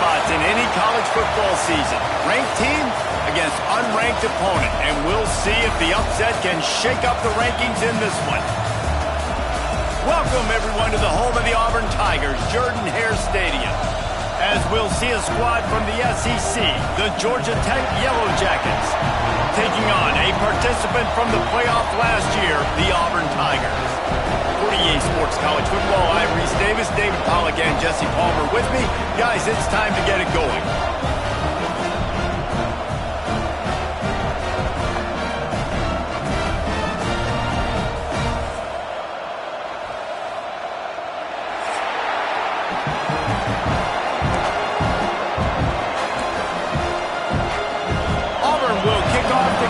spots in any college football season. Ranked team against unranked opponent, and we'll see if the upset can shake up the rankings in this one. Welcome, everyone, to the home of the Auburn Tigers, Jordan-Hare Stadium. As we'll see a squad from the SEC, the Georgia Tech Yellow Jackets, taking on a participant from the playoff last year, the Auburn Tigers. For EA Sports College Football, I'm Reese Davis, David Pollack, and Jesse Palmer with me. Guys, it's time to get it going.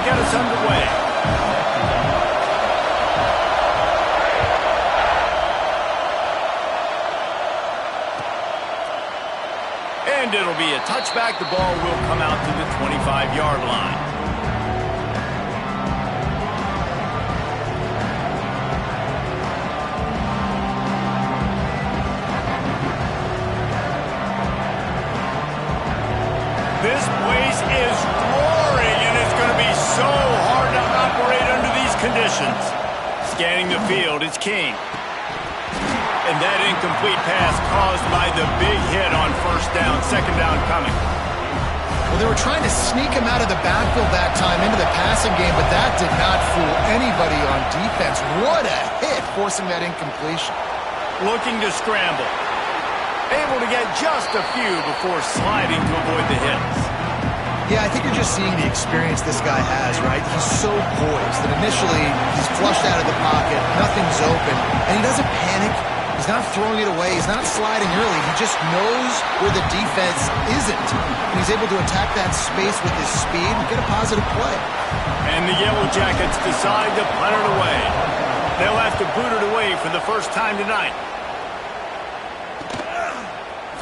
Get us underway. And it'll be a touchback. The ball will come out to the 25-yard line. This place is roaring, and it's going to be so hard to operate under these conditions. Scanning the field, it's King. And that incomplete pass caused by the big hit on first down, second down coming. Well, they were trying to sneak him out of the backfield that time into the passing game, but that did not fool anybody on defense. What a hit, forcing that incompletion. Looking to scramble. Able to get just a few before sliding to avoid the hits. Yeah, I think you're just seeing the experience this guy has, right? He's so poised that initially he's flushed out of the pocket, nothing's open, and he doesn't panic. He's not throwing it away. He's not sliding early. He just knows where the defense isn't. And he's able to attack that space with his speed and get a positive play. And the Yellow Jackets decide to punt it away. They'll have to boot it away for the first time tonight.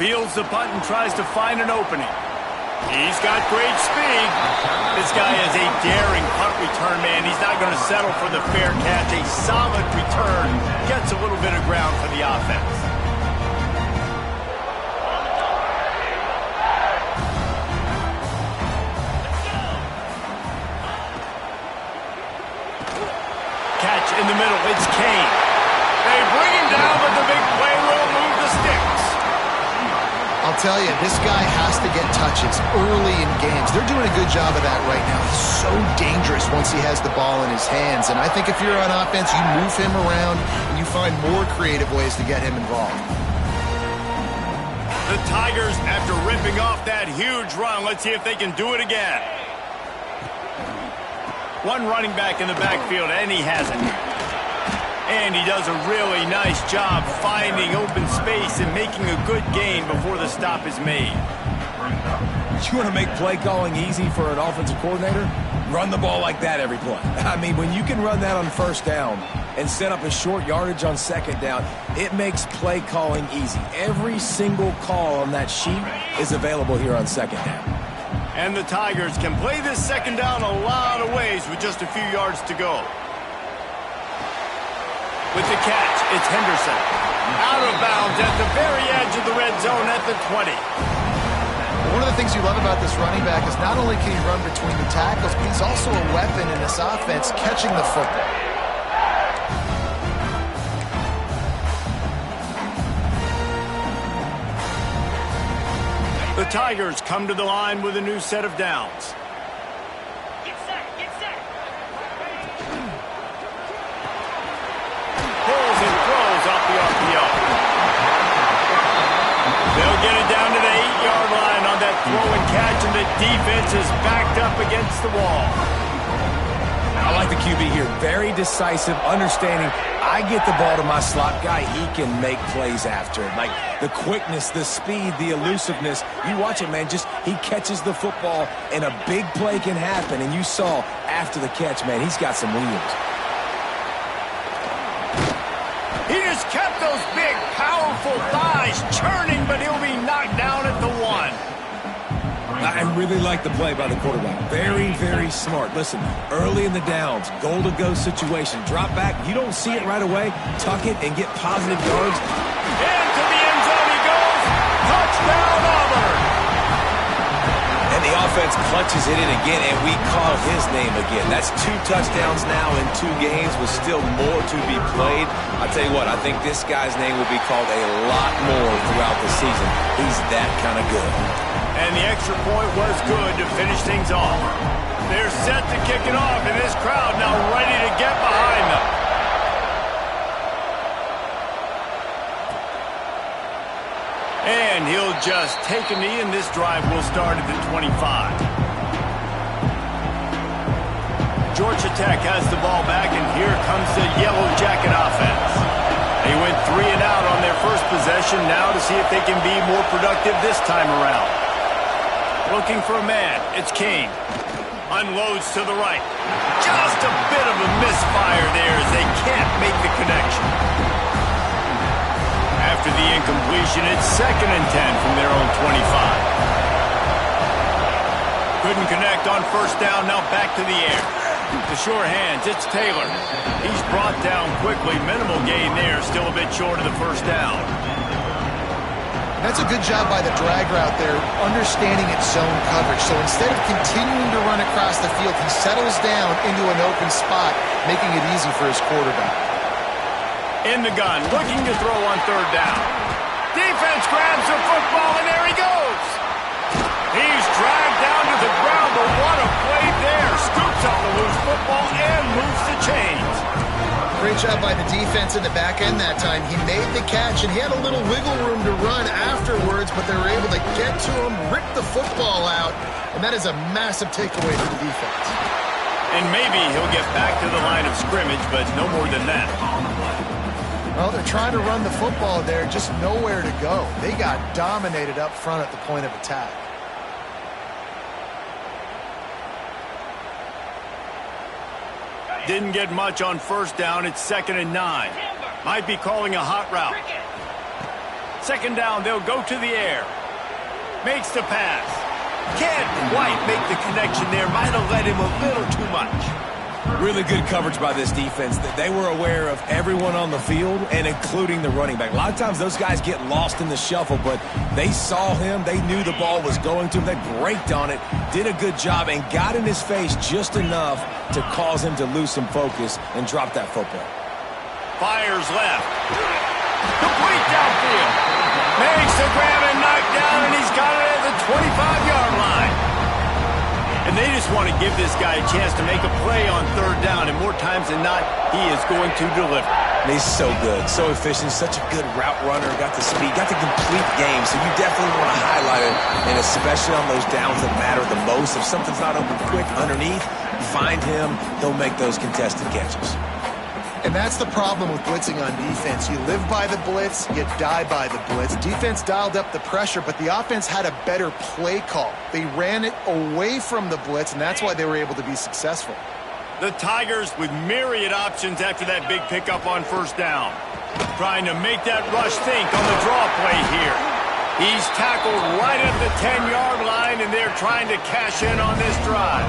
Fields the punt and tries to find an opening. He's got great speed. This guy is a daring punt return man. He's not going to settle for the fair catch. A solid return. Gets a little bit of ground for the offense. Catch in the middle. It's Kane. They bring him down, but the big play will move the sticks. I'll tell you, this guy has to get touches early in games. They're doing a good job of that right now. He's so dangerous once he has the ball in his hands. And I think if you're on offense, you move him around and you find more creative ways to get him involved. The Tigers, after ripping off that huge run, let's see if they can do it again. One running back in the backfield, and he has it. And he does a really nice job finding open space and making a good gain before the stop is made. You want to make play calling easy for an offensive coordinator? Run the ball like that every play. I mean, when you can run that on first down and set up a short yardage on second down, it makes play calling easy. Every single call on that sheet is available here on second down. And the Tigers can play this second down a lot of ways with just a few yards to go. With the catch, it's Henderson. Out of bounds at the very edge of the red zone at the 20. One of the things you love about this running back is not only can he run between the tackles, but he's also a weapon in this offense catching the football. The Tigers come to the line with a new set of downs. They'll get it down to the 8-yard line on that throw and catch, and the defense is backed up against the wall. I like the QB here. Very decisive, understanding. I get the ball to my slot guy, he can make plays after it. Like the quickness, the speed, the elusiveness. You watch it, man. Just he catches the football, and a big play can happen. And you saw after the catch, man, he's got some wheels. He just kept those big, powerful thighs churning, but he'll be knocked down at the 1. I really like the play by the quarterback. Very, very smart. Listen, early in the downs, goal-to-go situation. Drop back. You don't see it right away. Tuck it and get positive yards. Into the end zone he goes. Touchdown, Auburn. offense clutches it in again, and we call his name again. That's 2 touchdowns now in 2 games with still more to be played. I tell you what, I think this guy's name will be called a lot more throughout the season. He's that kind of good. And the extra point was good to finish things off. They're set to kick it off, and this crowd now ready to get behind them. And he'll just take a knee, and this drive will start at the 25. Georgia Tech has the ball back, and here comes the Yellow Jacket offense. They went 3 and out on their first possession, now to see if they can be more productive this time around. Looking for a man, it's King. Unloads to the right. Just a bit of a misfire there as they can't make the connection. After the incompletion, it's 2nd and 10 from their own 25. Couldn't connect on first down, now back to the air. The sure hands, it's Taylor. He's brought down quickly. Minimal gain there, still a bit short of the first down. That's a good job by the drag route there, understanding its zone coverage. So instead of continuing to run across the field, he settles down into an open spot, making it easy for his quarterback. In the gun, looking to throw on 3rd down. Defense grabs the football, and there he goes. He's dragged down to the ground, but what a play there. Scoops up the loose football and moves the chains. Great job by the defense in the back end that time. He made the catch, and he had a little wiggle room to run afterwards, but they were able to get to him, rip the football out, and that is a massive takeaway for the defense. And maybe he'll get back to the line of scrimmage, but no more than that. Well, they're trying to run the football there, just nowhere to go. They got dominated up front at the point of attack. Didn't get much on first down. It's 2nd and 9. Might be calling a hot route. 2nd down, they'll go to the air. Makes the pass. Can't quite make the connection there. Might have led him a little too much. Really good coverage by this defense. They were aware of everyone on the field, and including the running back. A lot of times those guys get lost in the shuffle, but they saw him. They knew the ball was going to him. They braked on it, did a good job, and got in his face just enough to cause him to lose some focus and drop that football. Fires left. Complete downfield. Makes the grab and knock down, and he's got it at the 25-yard line. And they just want to give this guy a chance to make a play on 3rd down, and more times than not, he is going to deliver. He's so good, so efficient, such a good route runner, got the speed, got the complete game, so you definitely want to highlight it, and especially on those downs that matter the most. If something's not open quick underneath, find him, he'll make those contested catches. And that's the problem with blitzing on defense. You live by the blitz, you die by the blitz. Defense dialed up the pressure, but the offense had a better play call. They ran it away from the blitz, and that's why they were able to be successful. The Tigers with myriad options after that big pickup on first down. Trying to make that rush think on the draw play here. He's tackled right at the 10-yard line, and they're trying to cash in on this drive.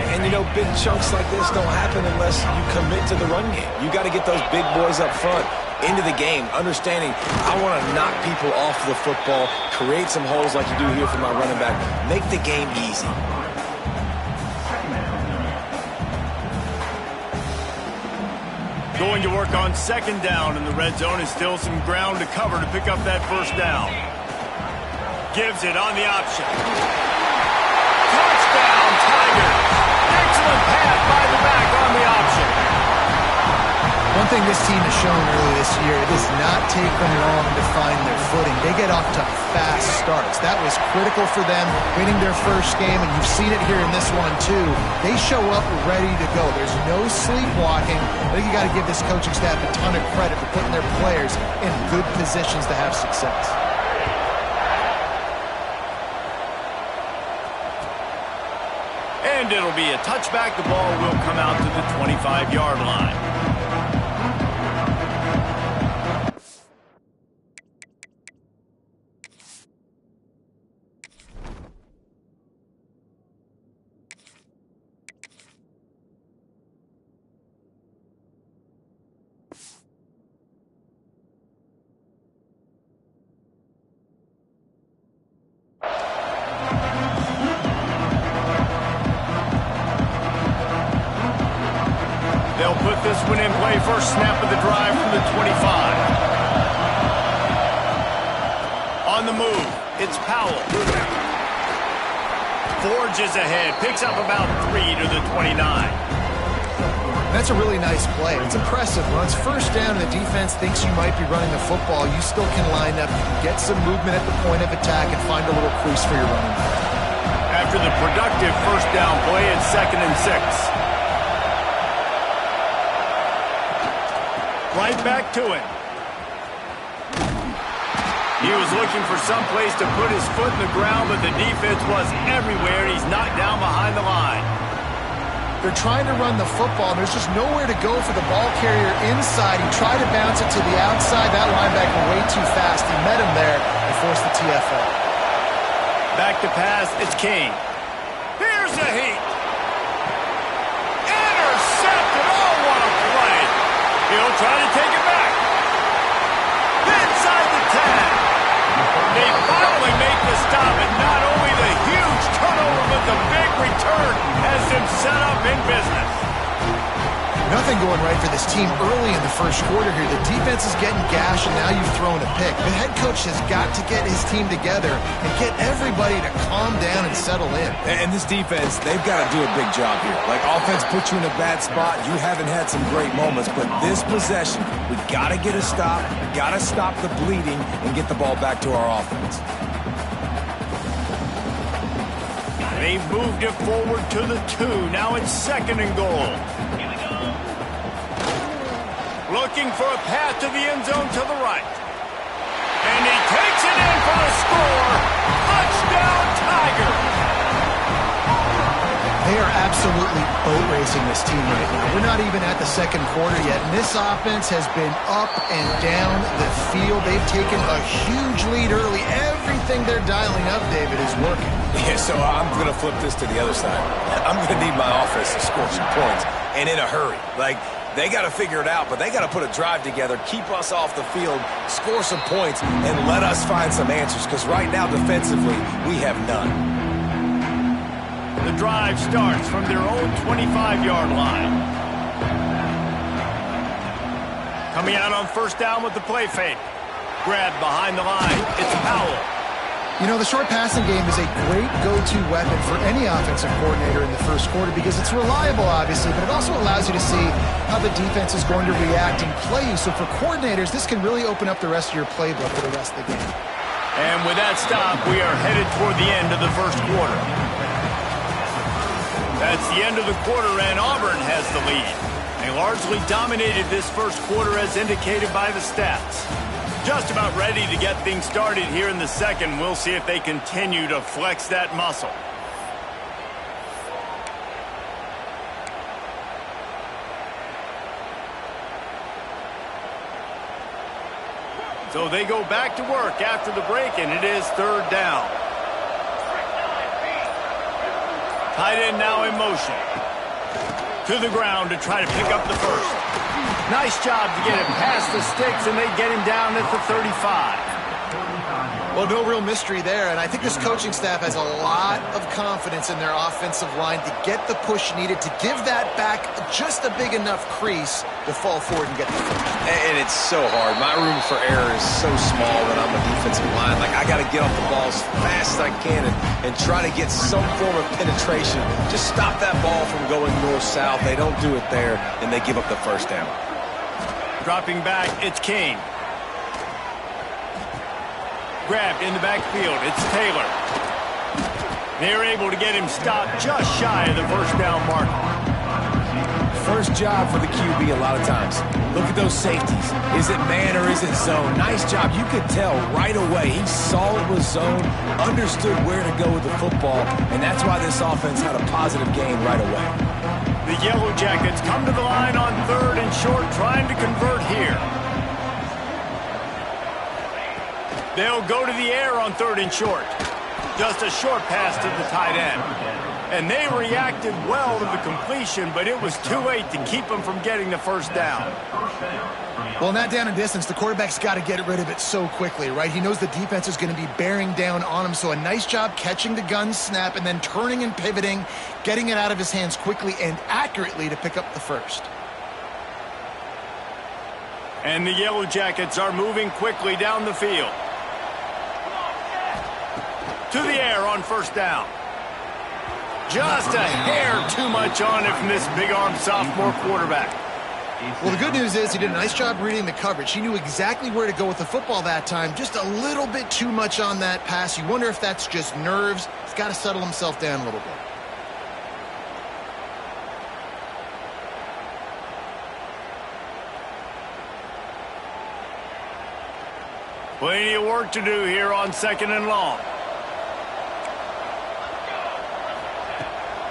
And, you know, big chunks like this don't happen unless you commit to the run game. You got to get those big boys up front into the game, understanding I want to knock people off the football, create some holes like you do here for my running back, make the game easy. Going to work on 2nd down in the red zone, and still some ground to cover to pick up that first down. Gives it on the option. Touchdown, Tigers! Excellent pass by the back on the option. One thing this team has shown early this year, it does not take them long to find their footing. They get off to fast starts. That was critical for them, winning their first game, and you've seen it here in this one too. They show up ready to go. There's no sleepwalking. I think you got to give this coaching staff a ton of credit for putting their players in good positions to have success. And it'll be a touchback. The ball will come out to the 25-yard line. this one in play. First snap of the drive from the 25. On the move, it's Powell. Forges ahead, picks up about 3 to the 29. That's a really nice play. It's impressive. When it's first down and the defense thinks you might be running the football, you still can line up, get some movement at the point of attack, and find a little crease for your running back. After the productive first down play, it's 2nd and 6. Right back to it. He was looking for some place to put his foot in the ground, but the defense was everywhere, and he's knocked down behind the line. They're trying to run the football, and there's just nowhere to go for the ball carrier inside. He tried to bounce it to the outside. That linebacker way too fast. He met him there and forced the TFL. Back to pass, it's King. Here's the heat. Intercepted. Oh, what a play. He'll try to take it back. Inside the 10. They finally make the stop, and not only the huge turnover, but the big return has them set up in business. Nothing going right for this team early in the first quarter here. The defense is getting gashed, and now you've thrown a pick. The head coach has got to get his team together and get everybody to calm down and settle in. And this defense, they've got to do a big job here. Like, offense put you in a bad spot. You haven't had some great moments, but this possession, we got to get a stop. We got to stop the bleeding and get the ball back to our offense. They've moved it forward to the 2. Now it's 2nd and goal. Looking for a path to the end zone to the right. And he takes it in for the score. Touchdown, Tigers! They are absolutely boat racing this team right now. We're not even at the second quarter yet, and this offense has been up and down the field. They've taken a huge lead early. Everything they're dialing up, David, is working. Yeah, so I'm going to flip this to the other side. I'm going to need my offense to score some points, and in a hurry. Like, they got to figure it out, but they got to put a drive together, keep us off the field, score some points, and let us find some answers, because right now, defensively, we have none. The drive starts from their own 25-yard line. Coming out on first down with the play fake. Grabbed behind the line. It's Powell. You know, the short passing game is a great go-to weapon for any offensive coordinator in the first quarter because it's reliable, obviously, but it also allows you to see how the defense is going to react and play you. So for coordinators, this can really open up the rest of your playbook for the rest of the game. And with that stop, we are headed toward the end of the first quarter. That's the end of the quarter, and Auburn has the lead. They largely dominated this first quarter as indicated by the stats. Just about ready to get things started here in the second. We'll see if they continue to flex that muscle. So they go back to work after the break, and it is 3rd down. Tight end now in motion. To the ground to try to pick up the first. Nice job to get him past the sticks, and they get him down at the 35. Well, no real mystery there, and I think this coaching staff has a lot of confidence in their offensive line to get the push needed to give that back just a big enough crease to fall forward and get the first. And it's so hard. My room for error is so small when I'm a defensive line. Like, I got to get off the ball as fast as I can and try to get some form of penetration. Just stop that ball from going north-south. They don't do it there, and they give up the first down. Dropping back, it's King. Grabbed in the backfield, it's Taylor. They're able to get him stopped just shy of the first down mark. First job for the QB a lot of times. Look at those safeties. Is it man or is it zone? Nice job. You could tell right away. He saw it was zone, understood where to go with the football, and that's why this offense had a positive gain right away. The Yellow Jackets come to the line on 3rd and short, trying to convert here. They'll go to the air on 3rd and short. Just a short pass to the tight end. And they reacted well to the completion, but it was too late to keep them from getting the first down. Well, in that down and distance, the quarterback's got to get rid of it so quickly, right? He knows the defense is going to be bearing down on him, so a nice job catching the gun snap and then turning and pivoting, getting it out of his hands quickly and accurately to pick up the first. And the Yellow Jackets are moving quickly down the field. To the air on first down. Just a hair too much on it from this big-armed sophomore quarterback. Well, the good news is he did a nice job reading the coverage. He knew exactly where to go with the football that time. Just a little bit too much on that pass. You wonder if that's just nerves. He's got to settle himself down a little bit. Plenty of work to do here on 2nd and long.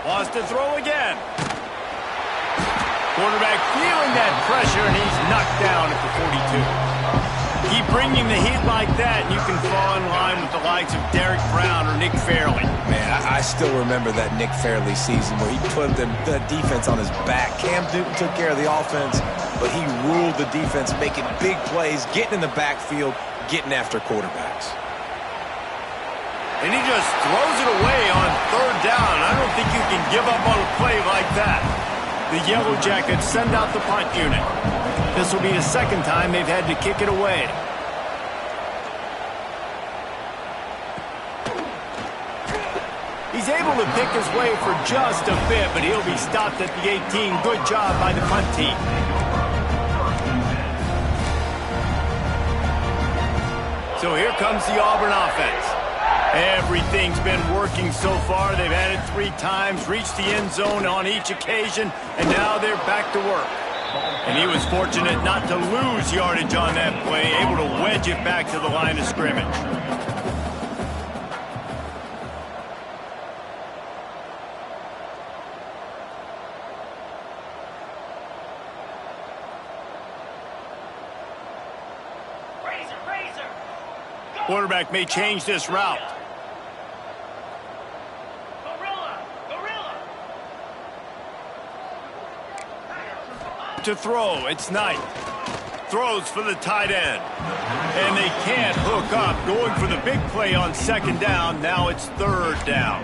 Wants to throw again. Quarterback feeling that pressure, and he's knocked down at the 42. Keep bringing the heat like that, and you can fall in line with the likes of Derek Brown or Nick Fairley. Man, I still remember that Nick Fairley season where he put the defense on his back. Cam Newton took care of the offense, but he ruled the defense, making big plays, getting in the backfield, getting after quarterbacks. And he just throws it away on 3rd down. I don't think you can give up on a play like that. The Yellow Jackets send out the punt unit. This will be the 2nd time they've had to kick it away. He's able to pick his way for just a bit, but he'll be stopped at the 18. Good job by the punt team. So here comes the Auburn offense. Everything's been working so far. They've had it 3 times, reached the end zone on each occasion, and now they're back to work. And he was fortunate not to lose yardage on that play, able to wedge it back to the line of scrimmage. Quarterback may change this route. To throw, it's Knight. Throws for the tight end. And they can't hook up. Going for the big play on 2nd down. Now it's 3rd down.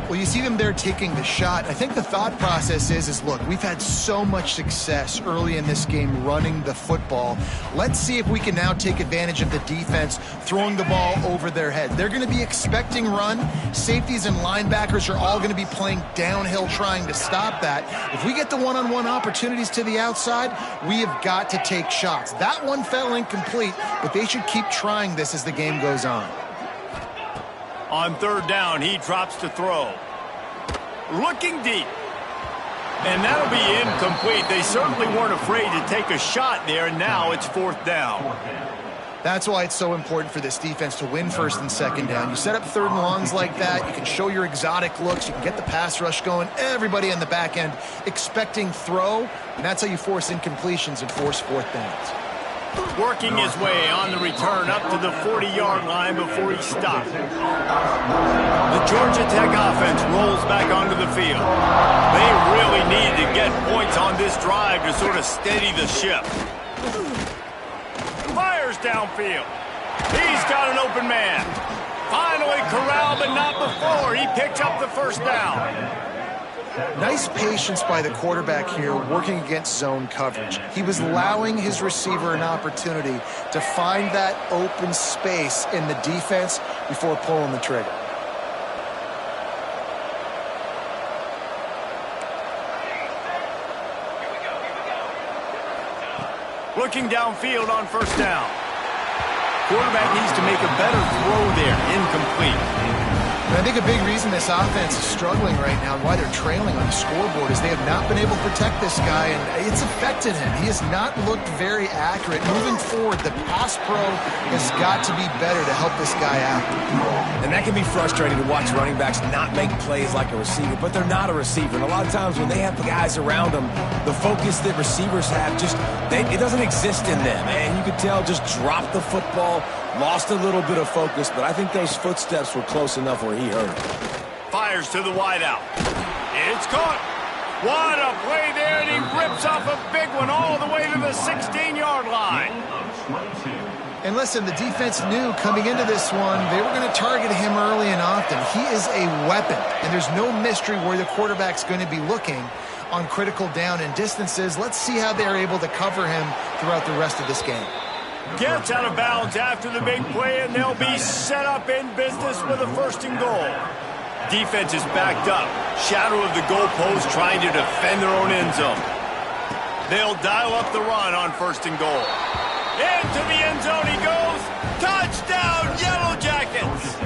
Well, you see them there taking the shot. I think the thought process is look, we've had so much success early in this game running the football. Let's see if we can now take advantage of the defense throwing the ball over their head. They're going to be expecting run. Safeties and linebackers are all going to be playing downhill trying to stop that. If we get the one-on-one opportunities to the outside, we have got to take shots. That one fell incomplete, but they should keep trying this as the game goes on. On 3rd down, he drops to throw. Looking deep. And that'll be incomplete. They certainly weren't afraid to take a shot there, and now it's 4th down. That's why it's so important for this defense to win 1st and 2nd down. You set up 3rd and longs like that. You can show your exotic looks. You can get the pass rush going. Everybody on the back end expecting throw, and that's how you force incompletions and force 4th downs. Working his way on the return up to the 40-yard line before he stopped. The Georgia Tech offense rolls back onto the field. They really need to get points on this drive to sort of steady the ship. Fires downfield. He's got an open man. Finally corralled, but not before. He picks up the 1st down. Nice patience by the quarterback here working against zone coverage. He was allowing his receiver an opportunity to find that open space in the defense before pulling the trigger. Looking downfield on 1st down. Quarterback needs to make a better throw there. Incomplete. And I think a big reason this offense is struggling right now and why they're trailing on the scoreboard is they have not been able to protect this guy, and it's affected him. He has not looked very accurate. Moving forward, the pass pro has got to be better to help this guy out. And that can be frustrating to watch running backs not make plays like a receiver, but they're not a receiver. And a lot of times when they have the guys around them, the focus that receivers have it doesn't exist in them. And you could tell just dropped the football, lost a little bit of focus, but I think those footsteps were close enough where he hurt him. Fires to the wideout. It's caught. What a play there, and he rips off a big one all the way to the 16-yard line. And listen, the defense knew coming into this one, they were going to target him early and often. He is a weapon, and there's no mystery where the quarterback's going to be looking. on critical down and distances. Let's see how they're able to cover him throughout the rest of this game. Gets out of bounds after the big play, and they'll be set up in business with a 1st and goal. Defense is backed up. Shadow of the goalpost trying to defend their own end zone. They'll dial up the run on 1st and goal. Into the end zone he goes. Touchdown, Yellow Jackets!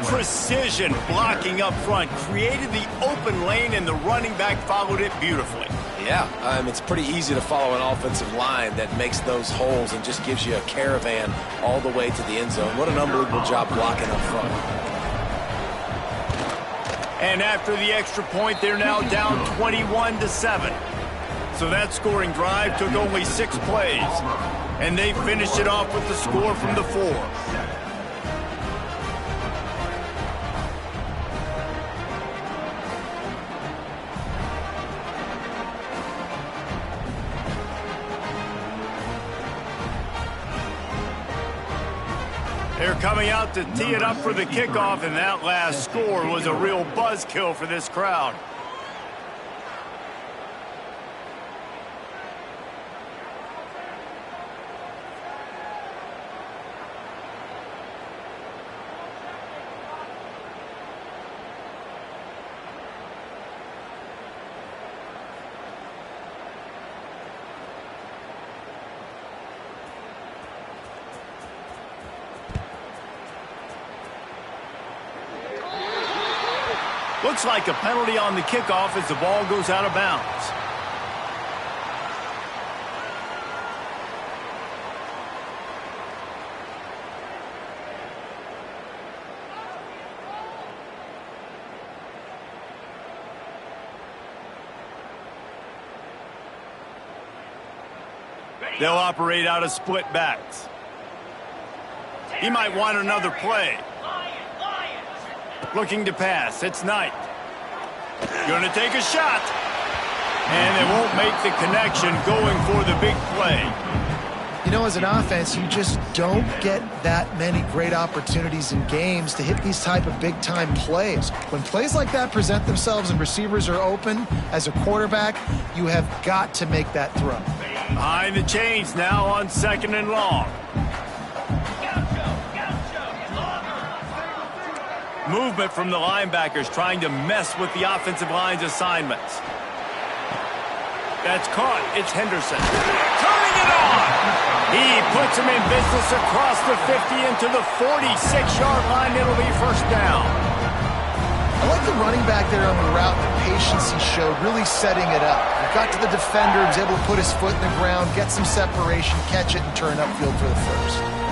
Precision blocking up front created the open lane, and the running back followed it beautifully. Yeah, it's pretty easy to follow an offensive line that makes those holes and just gives you a caravan all the way to the end zone. What an unbelievable job blocking up front. And after the extra point, they're now down 21-7. So that scoring drive took only 6 plays. And they finished it off with the score from the 4. They're coming out to tee it up for the kickoff, and that last score was a real buzzkill for this crowd. Looks like a penalty on the kickoff as the ball goes out of bounds. They'll operate out of split backs. He might want another play. Looking to pass. It's Knight. Going to take a shot. And they won't make the connection going for the big play. You know, as an offense, you just don't get that many great opportunities in games to hit these type of big-time plays. When plays like that present themselves and receivers are open, as a quarterback, you have got to make that throw. Behind the chains now on 2nd and long. Movement from the linebackers trying to mess with the offensive line's assignments. That's caught. It's Henderson. Turning it on! He puts him in business across the 50 into the 46-yard line. It'll be 1st down. I like the running back there on the route, the patience he showed, really setting it up. He got to the defender, was able to put his foot in the ground, get some separation, catch it, and turn upfield for the 1st.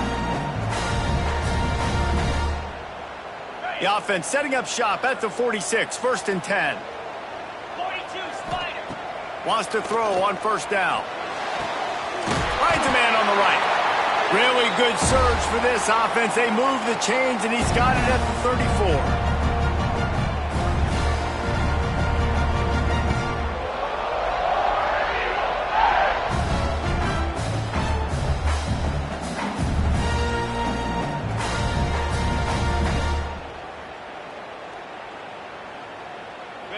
The offense setting up shop at the 46, 1st and 10. 42 Spider. Wants to throw on 1st down. Finds a man on the right. Really good surge for this offense. They move the chains, and he's got it at the 34.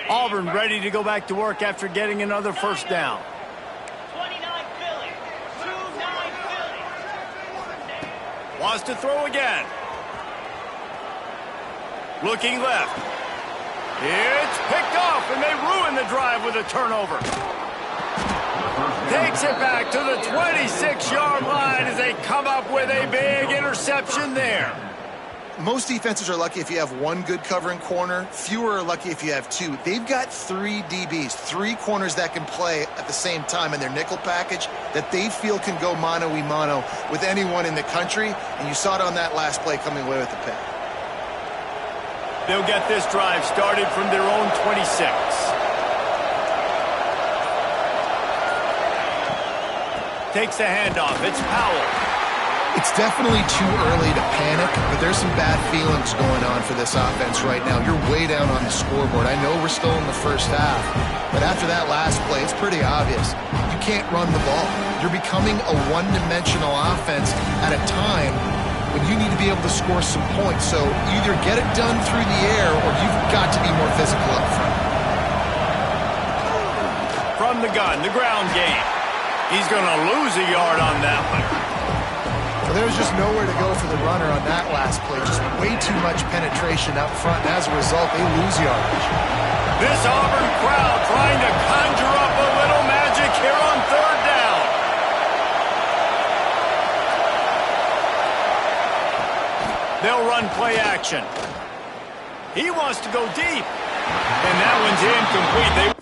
Auburn ready to go back to work after getting another 1st down. 29 Philly. 2-9 Philly. Wants to throw again. Looking left. It's picked off, and they ruin the drive with a turnover. Takes it back to the 26-yard line as they come up with a big interception there. Most defenses are lucky if you have one good covering corner. Fewer are lucky if you have 2. They've got 3 DBs, 3 corners that can play at the same time in their nickel package that they feel can go mano-a-mano with anyone in the country. And you saw it on that last play coming away with the pick. They'll get this drive started from their own 26. Takes the handoff. It's Powell. It's definitely too early to panic, but there's some bad feelings going on for this offense right now. You're way down on the scoreboard. I know we're still in the 1st half, but after that last play, it's pretty obvious. You can't run the ball. You're becoming a one-dimensional offense at a time when you need to be able to score some points. So either get it done through the air or you've got to be more physical up front. the gun, the ground game. He's going to lose a yard on that one. Well, there was just nowhere to go for the runner on that last play. Just way too much penetration up front, and as a result, they lose yardage. This Auburn crowd trying to conjure up a little magic here on third down. They'll run play action. He wants to go deep. And that one's incomplete.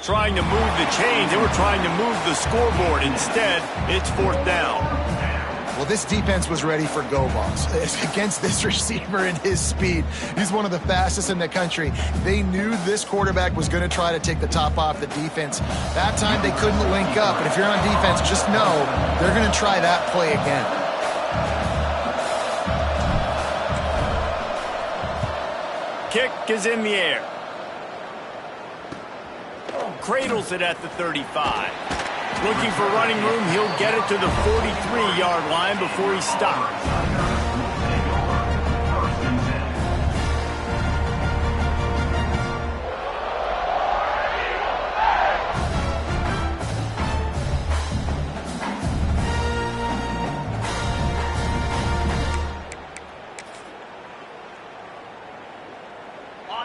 Trying to move the chains. They were trying to move the scoreboard. Instead, it's fourth down. Well, this defense was ready for go balls. Against this receiver and his speed, he's one of the fastest in the country. They knew this quarterback was going to try to take the top off the defense. That time they couldn't link up, but if you're on defense, just know they're going to try that play again. Kick is in the air. Cradles it at the 35. Looking for running room, he'll get it to the 43-yard line before he stops.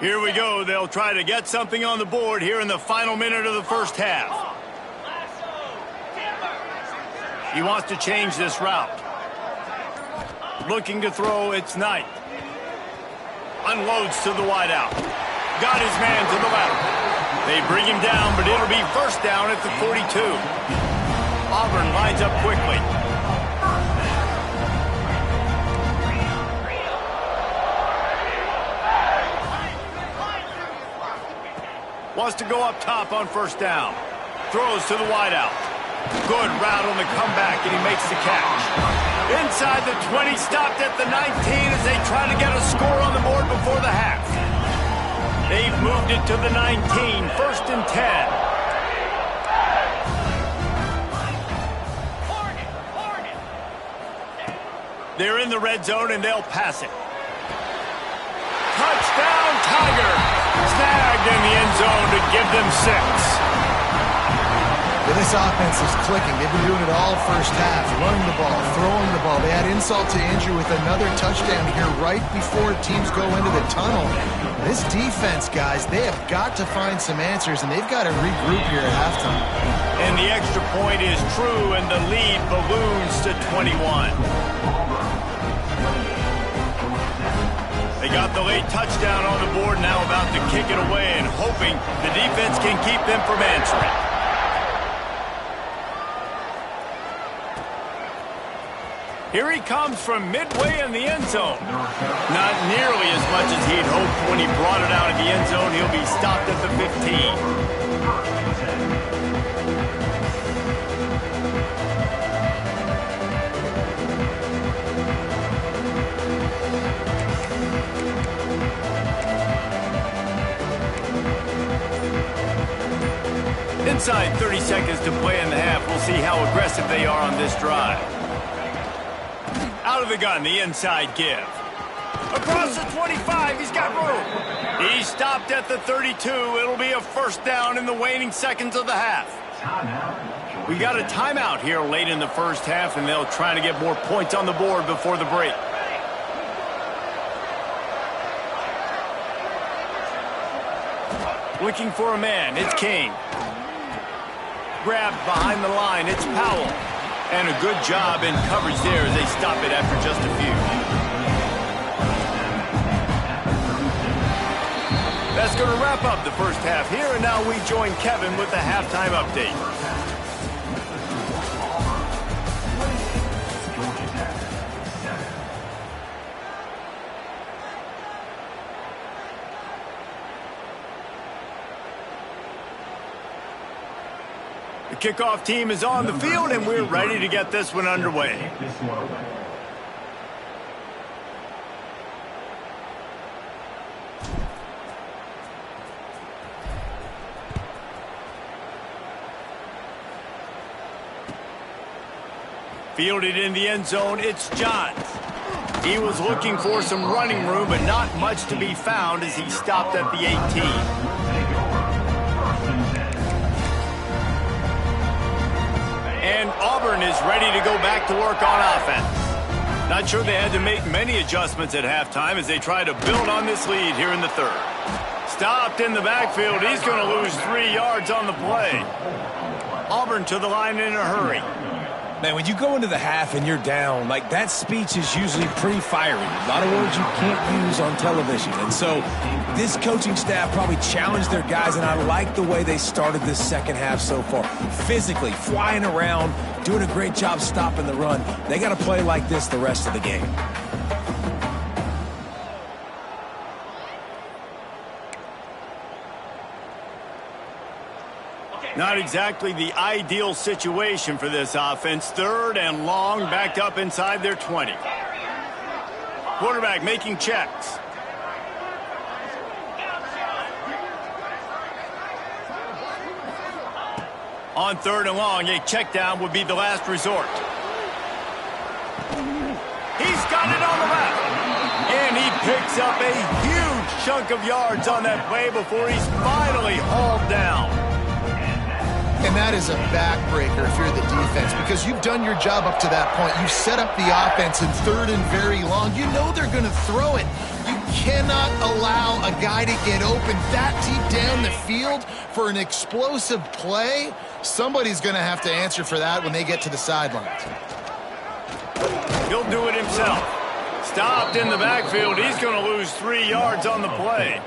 Here we go. They'll try to get something on the board here in the final minute of the first half. He wants to change this route. Looking to throw, it's Knight. Unloads to the wideout. Got his man to the left. They bring him down, but it'll be first down at the 42. Auburn lines up quickly. Wants to go up top on first down. Throws to the wideout. Good route on the comeback, and he makes the catch. Inside the 20, stopped at the 19 as they try to get a score on the board before the half. They've moved it to the 19, first and 10. They're in the red zone, and they'll pass it. Touchdown, Tiger! tagged in the end zone to give them 6. Yeah, this offense is clicking. They've been doing it all first half, running the ball, throwing the ball. They add insult to injury with another touchdown here right before teams go into the tunnel. This defense, guys, they have got to find some answers, and they've got to regroup here at halftime. And the extra point is true, and the lead balloons to 21. They got the late touchdown on the board, now about to kick it away and hoping the defense can keep them from answering. Here he comes from midway in the end zone. Not nearly as much as he'd hoped when he brought it out of the end zone. He'll be stopped at the 15. Inside 30 seconds to play in the half. We'll see how aggressive they are on this drive. Out of the gun, the inside give. Across the 25, he's got room. He's stopped at the 32. It'll be a first down in the waning seconds of the half. We got a timeout here late in the first half, and they'll try to get more points on the board before the break. Looking for a man, it's King. Grabbed behind the line, it's Powell. And a good job in coverage there as they stop it after just a few. That's going to wrap up the first half here, and now we join Kevin with the halftime update. The kickoff team is on the field, and we're ready to get this one underway. Fielded in the end zone, it's Johns. He was looking for some running room, but not much to be found as he stopped at the 18. And Auburn is ready to go back to work on offense. Not sure they had to make many adjustments at halftime as they try to build on this lead here in the third. Stopped in the backfield. He's going to lose 3 yards on the play. Auburn to the line in a hurry. Man, when you go into the half and you're down, like that speech is usually pretty fiery. A lot of words you can't use on television. And so this coaching staff probably challenged their guys, and I like the way they started this second half so far. Physically, flying around, doing a great job stopping the run. They got to play like this the rest of the game. Not exactly the ideal situation for this offense. Third and long, backed up inside their 20. Quarterback making checks. On third and long, a check down would be the last resort. He's got it on the left. And he picks up a huge chunk of yards on that play before he's finally hauled down. And that is a backbreaker if you're the defense, because you've done your job up to that point. You've set up the offense in third and very long. You know they're going to throw it. You cannot allow a guy to get open that deep down the field for an explosive play. Somebody's going to have to answer for that when they get to the sidelines. He'll do it himself. Stopped in the backfield. He's going to lose 3 yards on the play.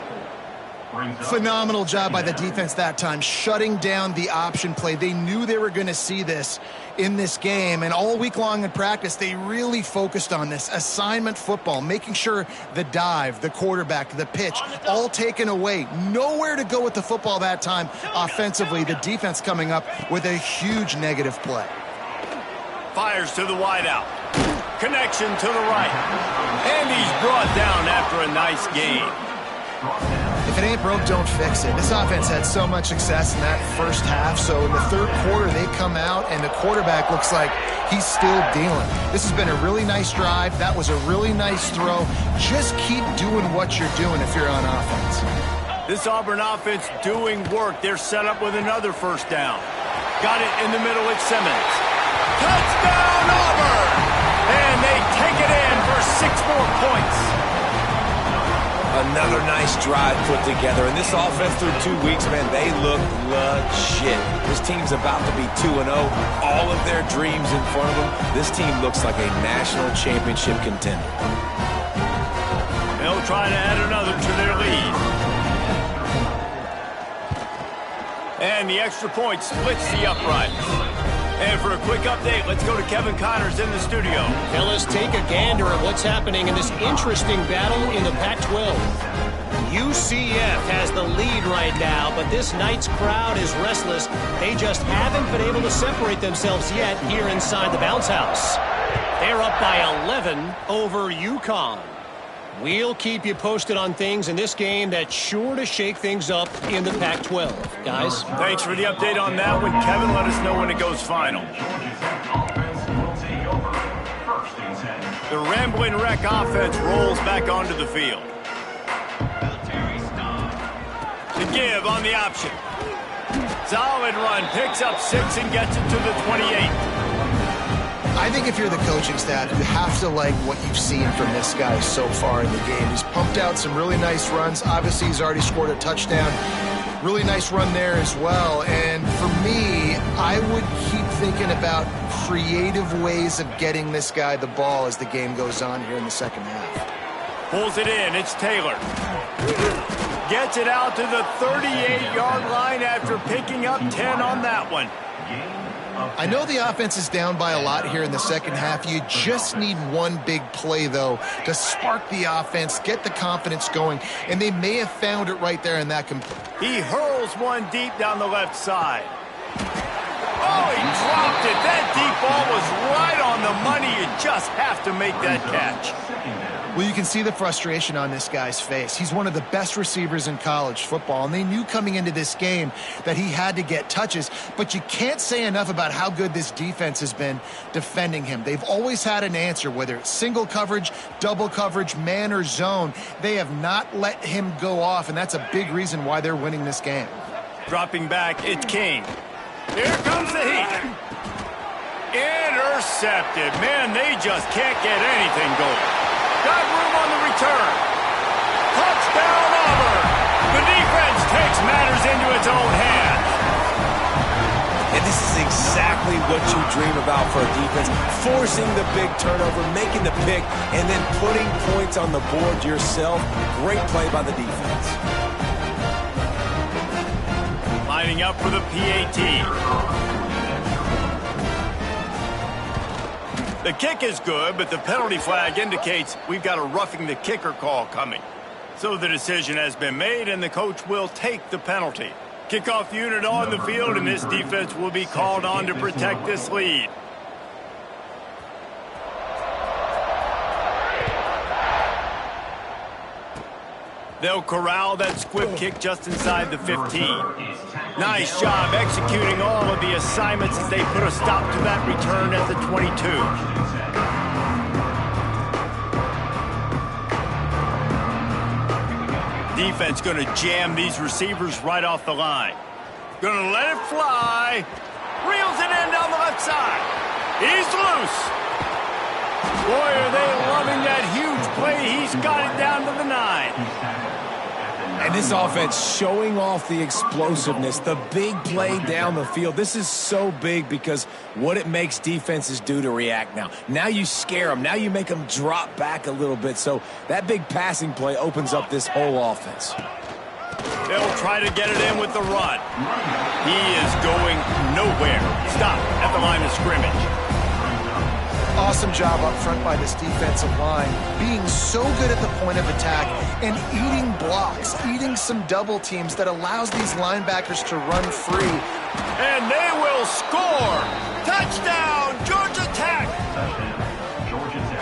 Phenomenal job by the defense that time, shutting down the option play. They knew they were going to see this in this game, and all week long in practice, they really focused on this assignment football, making sure the dive, the quarterback, the pitch, all taken away. Nowhere to go with the football that time offensively. The defense coming up with a huge negative play. Fires to the wideout. Connection to the right. And he's brought down after a nice gain. If it ain't broke, don't fix it. This offense had so much success in that first half, so in the third quarter they come out and the quarterback looks like he's still dealing. This has been a really nice drive. That was a really nice throw. Just keep doing what you're doing if you're on offense. This Auburn offense doing work. They're set up with another first down. Got it in the middle with Simmons. Touchdown, Auburn! And they take it in for 6 more points. Another nice drive put together. And this offense through 2 weeks, man, they look legit. This team's about to be 2-0. All of their dreams in front of them. This team looks like a national championship contender. They'll try to add another to their lead. And the extra point splits the uprights. And for a quick update, let's go to Kevin Connors in the studio. Fellas, take a gander at what's happening in this interesting battle in the Pac-12. UCF has the lead right now, but this night's crowd is restless. They just haven't been able to separate themselves yet here inside the bounce house. They're up by 11 over UConn. We'll keep you posted on things in this game that's sure to shake things up in the Pac-12. Guys? Thanks for the update on that one. Kevin, let us know when it goes final. The Rambling Wreck offense rolls back onto the field. To give on the option. Solid run. Picks up 6 and gets it to the 28. I think if you're the coaching staff, you have to like what you've seen from this guy so far in the game. He's pumped out some really nice runs. Obviously, he's already scored a touchdown. Really nice run there as well. And for me, I would keep thinking about creative ways of getting this guy the ball as the game goes on here in the second half. Pulls it in. It's Taylor. Gets it out to the 38-yard line after picking up 10 on that one. I know the offense is down by a lot here in the second half. You just need one big play, though, to spark the offense, get the confidence going, and they may have found it right there in that complete. He hurls one deep down the left side. Oh, he dropped it. That deep ball was right on the money. You just have to make that catch. Well, you can see the frustration on this guy's face. He's one of the best receivers in college football, and they knew coming into this game that he had to get touches, but you can't say enough about how good this defense has been defending him. They've always had an answer, whether it's single coverage, double coverage, man or zone. They have not let him go off, and that's a big reason why they're winning this game. Dropping back, it's King. Here comes the heat. Intercepted. Man, they just can't get anything going. Got room on the return. Touchdown, Auburn. The defense takes matters into its own hands. And this is exactly what you dream about for a defense. Forcing the big turnover, making the pick, and then putting points on the board yourself. Great play by the defense. Lining up for the PAT. The kick is good, but the penalty flag indicates we've got a roughing the kicker call coming. So the decision has been made, and the coach will take the penalty. Kickoff unit on the field, and this defense will be called on to protect this lead. They'll corral that squib kick just inside the 15. Nice job executing all of the assignments as they put a stop to that return at the 22. Defense going to jam these receivers right off the line. Going to let it fly. Reels it in down the left side. He's loose. Boy, are they loving that huge play. He's got it down to the 9. And this offense showing off the explosiveness, the big play down the field. This is so big because what it makes defenses do to react now. Now you scare them. Now you make them drop back a little bit. So that big passing play opens up this whole offense. They'll try to get it in with the run. He is going nowhere. Stop at the line of scrimmage. Awesome job up front by this defensive line, being so good at the point of attack and eating blocks, eating some double teams that allows these linebackers to run free. And they will score. Touchdown, Georgia Tech.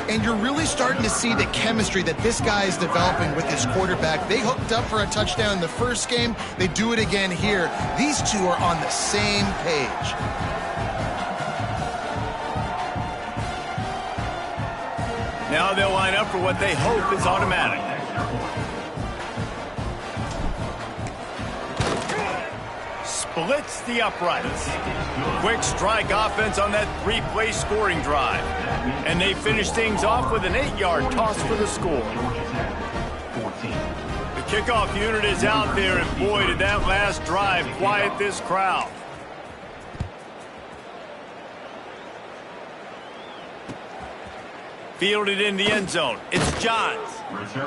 And you're really starting to see the chemistry that this guy is developing with his quarterback. They hooked up for a touchdown in the first game. They do it again here. These two are on the same page. Now they'll line up for what they hope is automatic. blitz the uprights. Quick strike offense on that three-play scoring drive. And they finish things off with an 8-yard toss for the score. The kickoff unit is out there, and boy, did that last drive quiet this crowd. Fielded in the end zone. It's Johns.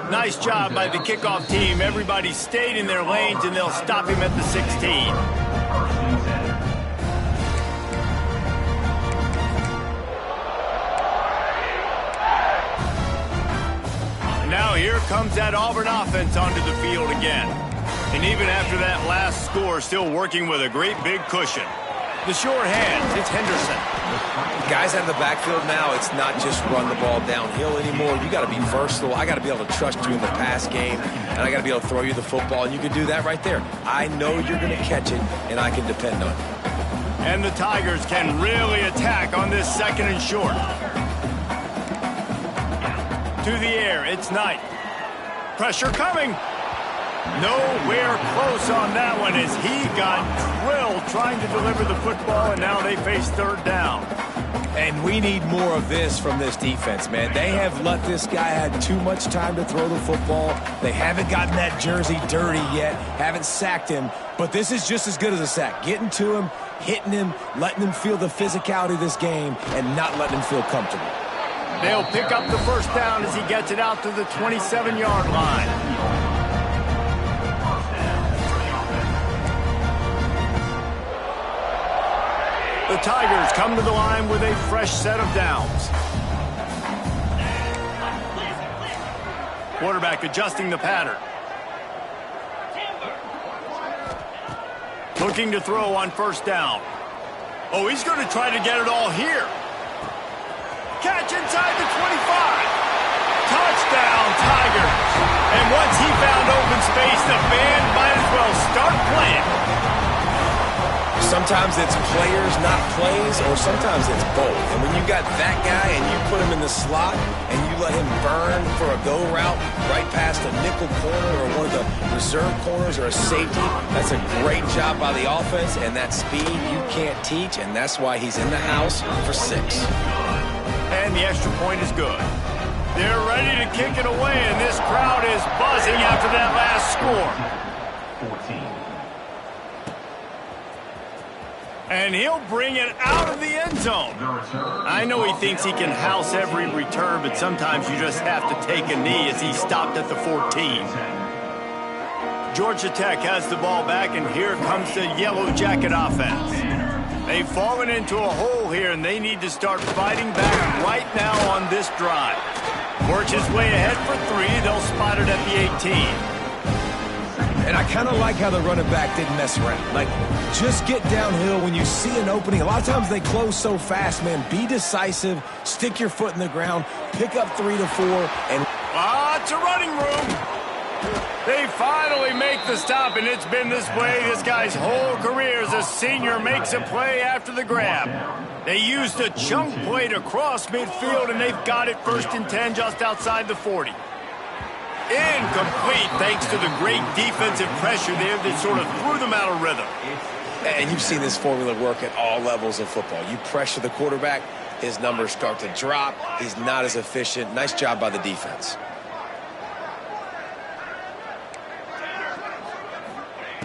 Nice job by the kickoff team. Everybody stayed in their lanes, and they'll stop him at the 16. Now here comes that Auburn offense onto the field again. And even after that last score, still working with a great big cushion. The short hands, it's Henderson. Guys out of the backfield now, it's not just run the ball downhill anymore. You got to be versatile. I got to be able to trust you in the pass game, and I got to be able to throw you the football, and you can do that right there. I know you're going to catch it, and I can depend on it. And the Tigers can really attack on this second and short. To the air, it's Knight. Pressure coming. Nowhere close on that one as he got drilled trying to deliver the football, and now they face third down. And we need more of this from this defense, man. They have let this guy have too much time to throw the football. They haven't gotten that jersey dirty yet, haven't sacked him. But this is just as good as a sack. Getting to him, hitting him, letting him feel the physicality of this game, and not letting him feel comfortable. They'll pick up the first down as he gets it out to the 27-yard line. The Tigers come to the line with a fresh set of downs. Quarterback adjusting the pattern. Looking to throw on first down. Oh, he's going to try to get it all here. Catch inside the 25. Touchdown, Tigers. And once he found open space, the band might as well start playing. Sometimes it's players, not plays, or sometimes it's both. And when you got that guy and you put him in the slot and you let him burn for a go route right past a nickel corner or one of the reserve corners or a safety, that's a great job by the offense, and that speed you can't teach, and that's why he's in the house for 6. And the extra point is good. They're ready to kick it away, and this crowd is buzzing after that last score. 14. And he'll bring it out of the end zone. I know he thinks he can house every return, but sometimes you just have to take a knee as he stopped at the 14. Georgia Tech has the ball back, and here comes the Yellow Jacket offense. They've fallen into a hole here, and they need to start fighting back right now on this drive. Works his way ahead for 3. They'll spot it at the 18. And I kind of like how the running back didn't mess around. Like, just get downhill when you see an opening. A lot of times they close so fast, man. Be decisive, stick your foot in the ground, pick up 3 to 4, and... it's a running room. They finally make the stop, and it's been this way this guy's whole career as a senior makes a play after the grab. They used a chunk play to cross midfield, and they've got it 1st and 10 just outside the 40. Incomplete thanks to the great defensive pressure there that sort of threw them out of rhythm. And you've seen this formula work at all levels of football. You pressure the quarterback, his numbers start to drop. He's not as efficient. Nice job by the defense.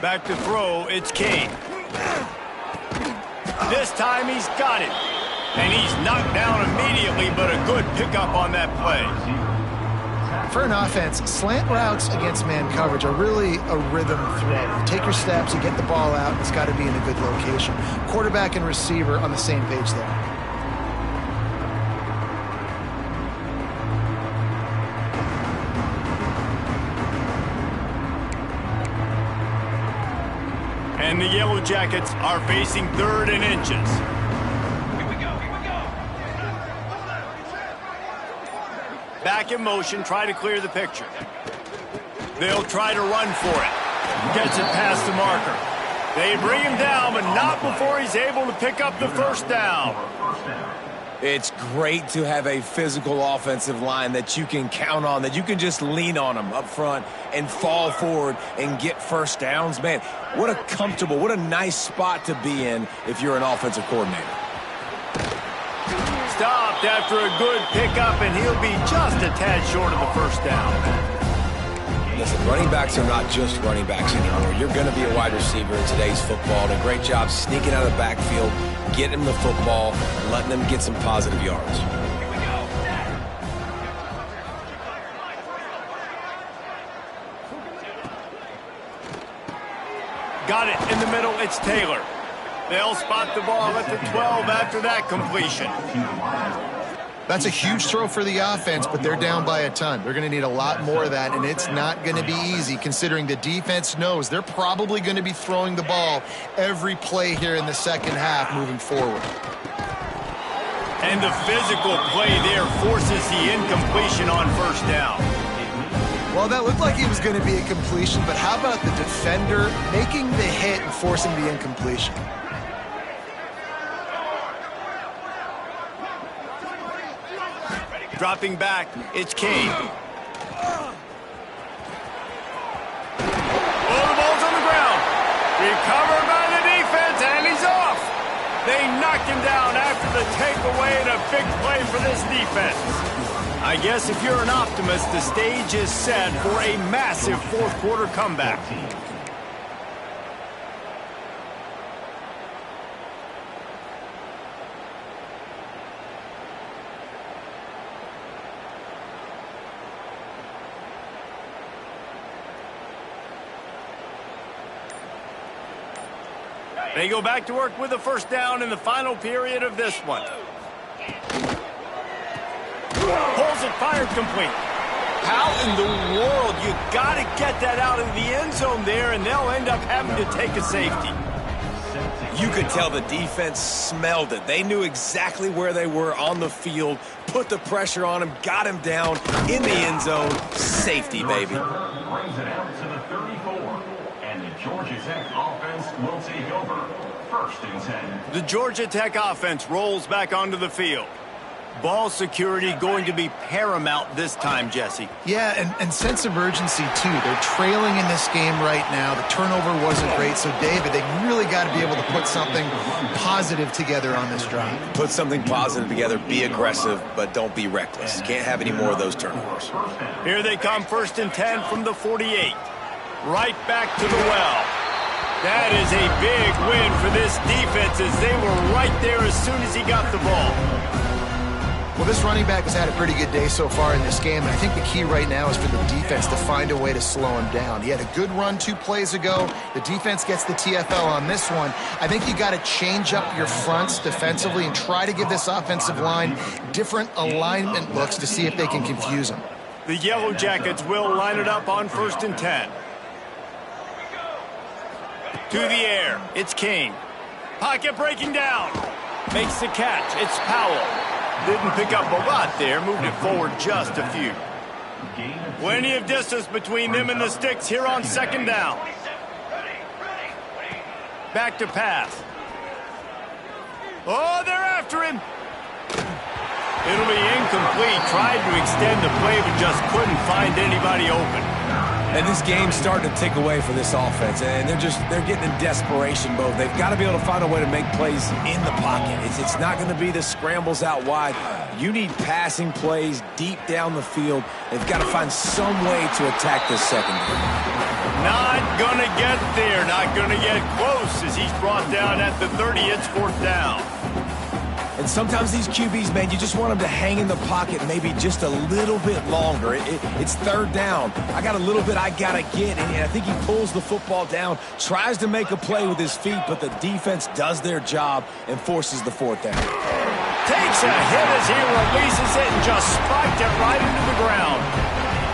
Back to throw, it's King. This time he's got it. And he's knocked down immediately, but a good pickup on that play. For an offense, slant routes against man coverage are really a rhythm throw. You take your steps, you get the ball out, it's got to be in a good location. Quarterback and receiver on the same page there. And the Yellow Jackets are facing 3rd and inches. Back in motion, try to clear the picture. They'll try to run for it. Gets it past the marker. They bring him down, but not before he's able to pick up the first down. It's great to have a physical offensive line that you can count on, that you can just lean on them up front and fall forward and get first downs. Man, what a comfortable, what a nice spot to be in if you're an offensive coordinator. Stopped after a good pickup, and he'll be just a tad short of the first down. Listen, running backs are not just running backs anymore. You're going to be a wide receiver in today's football. And a great job sneaking out of the backfield, getting them the football, and letting them get some positive yards. Got it in the middle. It's Taylor. They'll spot the ball at the 12 after that completion. That's a huge throw for the offense, but they're down by a ton. They're going to need a lot more of that, and it's not going to be easy considering the defense knows they're probably going to be throwing the ball every play here in the second half moving forward. And the physical play there forces the incompletion on first down. Well, that looked like it was going to be a completion, but how about the defender making the hit and forcing the incompletion? Dropping back, it's Kane. Oh, the ball's on the ground. Recovered by the defense, and he's off. They knocked him down after the takeaway, and a big play for this defense. I guess if you're an optimist, the stage is set for a massive fourth quarter comeback. They go back to work with a first down in the final period of this one. Pulls it, fired, complete. How in the world? You got to get that out of the end zone there, and they'll end up having to take a safety. You could tell the defense smelled it. They knew exactly where they were on the field, put the pressure on him, got him down in the end zone. Safety, baby. Brings it out to the 34. And the Georgia Tech offense will take over. First and 10. The Georgia Tech offense rolls back onto the field. Ball security going to be paramount this time, Jesse. Yeah, and sense of urgency, too. They're trailing in this game right now. The turnover wasn't great, so, David, they really got to be able to put something positive together on this drive. Put something positive together, be aggressive, but don't be reckless. Can't have any more of those turnovers. Here they come, first and 10 from the 48. Right back to the well. That is a big win for this defense as they were right there as soon as he got the ball. Well, this running back has had a pretty good day so far in this game, and I think the key right now is for the defense to find a way to slow him down. He had a good run 2 plays ago. The defense gets the TFL on this one. I think you got to change up your fronts defensively and try to give this offensive line different alignment looks to see if they can confuse him. The Yellow Jackets will line it up on first and 10. To the air, it's Kane. Pocket breaking down. Makes the catch, it's Powell. Didn't pick up a lot there, moved it forward just a few. Plenty of distance between them and the sticks here on second down. Back to pass. Oh, they're after him. It'll be incomplete. Tried to extend the play, but just couldn't find anybody open. And this game's starting to tick away for this offense, and they're getting in desperation mode. They've got to be able to find a way to make plays in the pocket. It's not going to be the scrambles out wide. You need passing plays deep down the field. They've got to find some way to attack this secondary. Not going to get there, not going to get close as he's brought down at the 30. It's fourth down. And sometimes these QBs, man, you just want them to hang in the pocket maybe just a little bit longer. It's third down. I got a little bit I got to get, and I think he pulls the football down, tries to make a play with his feet, but the defense does their job and forces the fourth down. Takes a hit as he releases it and just spiked it right into the ground.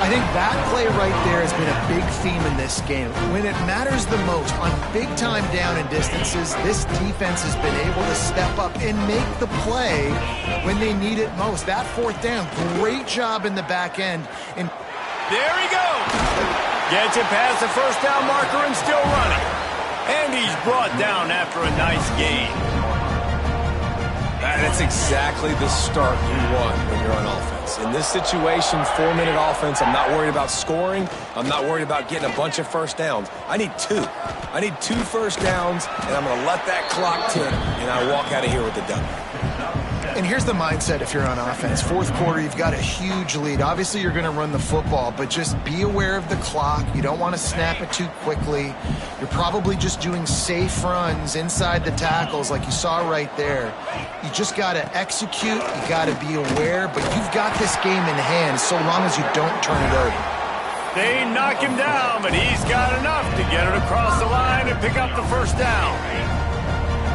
I think that play right there has been a big theme in this game. When it matters the most, on big-time down and distances, this defense has been able to step up and make the play when they need it most. That fourth down, great job in the back end. And there he goes. Gets it past the first down marker and still running. And he's brought down after a nice gain. That's exactly the start you want when you're on offense. In this situation, 4-minute offense, I'm not worried about scoring. I'm not worried about getting a bunch of first downs. I need 2. I need 2 first downs, and I'm going to let that clock tick, and I walk out of here with the W. And here's the mindset if you're on offense. Fourth quarter, you've got a huge lead. Obviously, you're going to run the football, but just be aware of the clock. You don't want to snap it too quickly. You're probably just doing safe runs inside the tackles like you saw right there. You just got to execute. You got to be aware, but you've got this game in hand so long as you don't turn it over. They knock him down, but he's got enough to get it across the line and pick up the first down.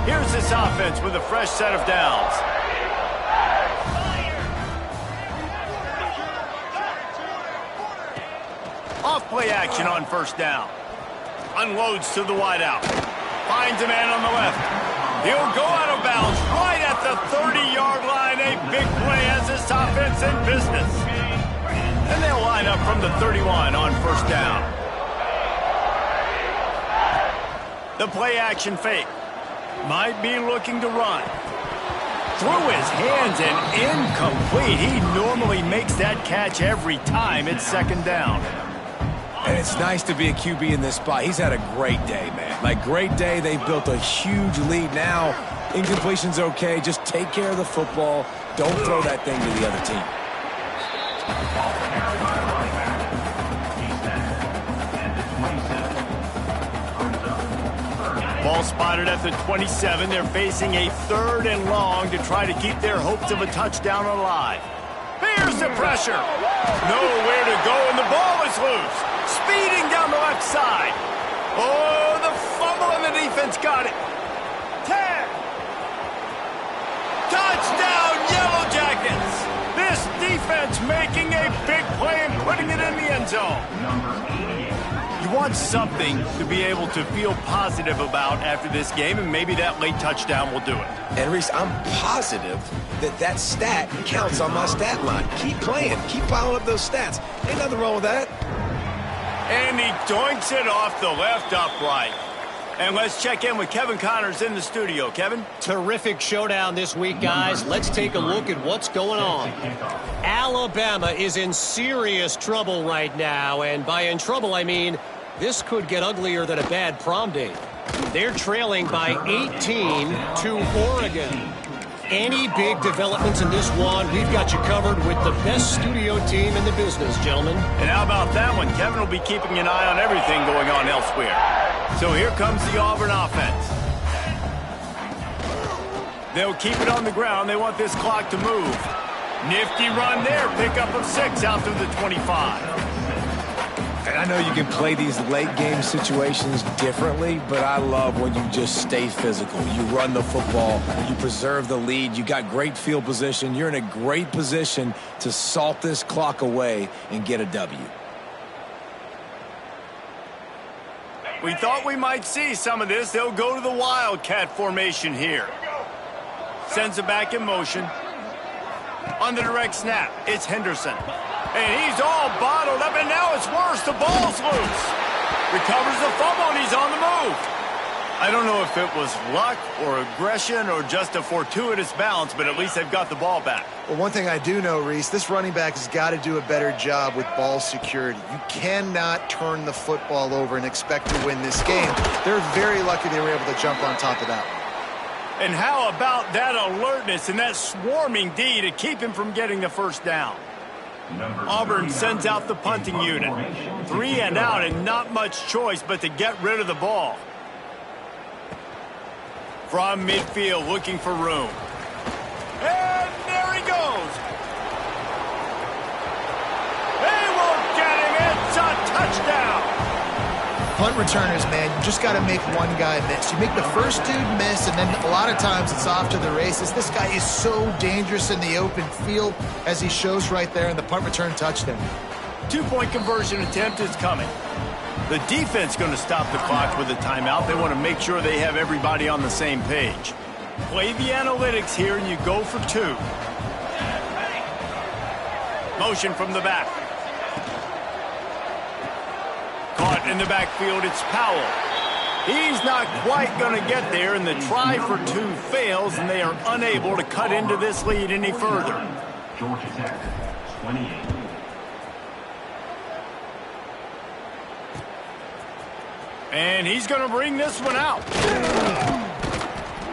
Here's this offense with a fresh set of downs. Off-play action on first down. Unloads to the wideout. Finds a man on the left. He'll go out of bounds right at the 30-yard line. A big play as this offense in business. And they'll line up from the 31 on first down. The play action fake. Might be looking to run. Through his hands and incomplete. He normally makes that catch every time. It's second down. And it's nice to be a QB in this spot. He's had a great day, man. Like, great day. They've built a huge lead now. Incompletion's okay. Just take care of the football. Don't throw that thing to the other team. Ball spotted at the 27. They're facing a 3rd and long to try to keep their hopes of a touchdown alive. Here's the pressure. Nowhere to go, and the ball is loose. Speeding down the left side. Oh, the fumble, and the defense got it. 10. Touchdown, Yellow Jackets. This defense making a big play and putting it in the end zone. You want something to be able to feel positive about after this game, and maybe that late touchdown will do it. And, Reese, I'm positive that stat counts on my stat line. Keep playing. Keep piling up those stats. Ain't nothing wrong with that. And he doinks it off the left upright. And let's check in with Kevin Connors in the studio. Kevin? Terrific showdown this week, guys. Let's take a look at what's going on. Alabama is in serious trouble right now, and by in trouble, I mean this could get uglier than a bad prom date. They're trailing by 18 to Oregon. Any big developments in this one, we've got you covered with the best studio team in the business, gentlemen. And how about that one? Kevin will be keeping an eye on everything going on elsewhere. So here comes the Auburn offense. They'll keep it on the ground. They want this clock to move. Nifty run there. Pickup of 6 out through the 25. And I know you can play these late-game situations differently, but I love when you just stay physical. You run the football. You preserve the lead. You got great field position. You're in a great position to salt this clock away and get a W. We thought we might see some of this. They'll go to the Wildcat formation here. Sends it back in motion. On the direct snap, it's Henderson. And he's all bottled up, and now it's worse. The ball's loose. Recovers the fumble, and he's on the move. I don't know if it was luck or aggression or just a fortuitous bounce, but at least they've got the ball back. Well, one thing I do know, Reese, this running back has got to do a better job with ball security. You cannot turn the football over and expect to win this game. They're very lucky they were able to jump on top of that. And how about that alertness and that swarming D to keep him from getting the first down? Auburn sends out the punting unit. 3 and out, and not much choice but to get rid of the ball. From midfield, looking for room. And there he goes. They won't get him. It's a touchdown. Punt returners, man, you just got to make one guy miss. You make the first dude miss, and then a lot of times it's off to the races. This guy is so dangerous in the open field, as he shows right there in the punt return touchdown. 2-point conversion attempt is coming. The defense going to stop the clock with a timeout. They want to make sure they have everybody on the same page. Play the analytics here, and you go for 2. Motion from the back. Caught in the backfield, it's Powell. He's not quite going to get there, and the try for two fails, and they are unable to cut into this lead any further. Georgia Tech, 28. And he's going to bring this one out.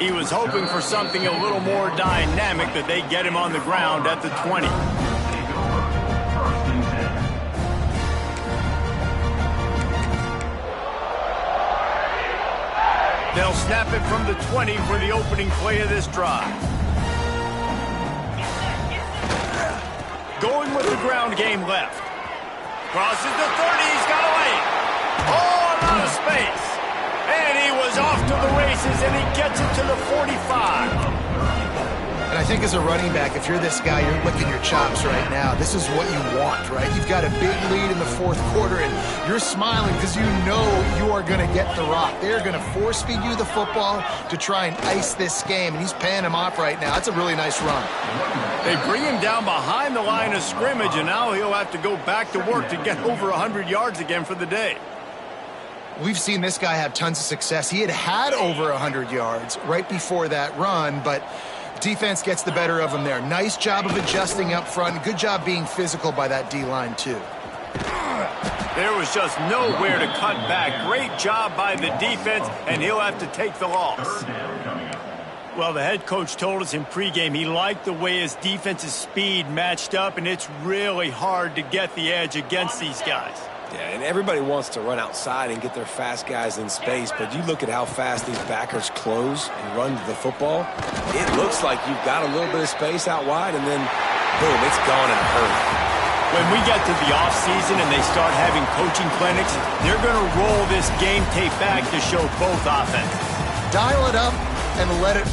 He was hoping for something a little more dynamic, that they get him on the ground at the 20. They'll snap it from the 20 for the opening play of this drive. Going with the ground game left. Crosses the 30, he's got a lane. Oh, a lot of space. And he was off to the races, and he gets it to the 45. And I think as a running back, if you're this guy, you're licking your chops right now. This is what you want, right? You've got a big lead in the fourth quarter, and you're smiling because you know you are going to get the rock. They're going to force-feed you the football to try and ice this game, and he's paying him off right now. That's a really nice run. They bring him down behind the line of scrimmage, and now he'll have to go back to work to get over 100 yards again for the day. We've seen this guy have tons of success. He had over 100 yards right before that run, but defense gets the better of him there. Nice job of adjusting up front. Good job being physical by that D-line, too. There was just nowhere to cut back. Great job by the defense, and he'll have to take the loss. Well, the head coach told us in pregame he liked the way his defense's speed matched up, and it's really hard to get the edge against these guys. Yeah, and everybody wants to run outside and get their fast guys in space, but you look at how fast these backers close and run to the football. It looks like you've got a little bit of space out wide, and then, boom, it's gone in a hurry. When we get to the offseason and they start having coaching clinics, they're going to roll this game tape back to show both offenses. Dial it up and let it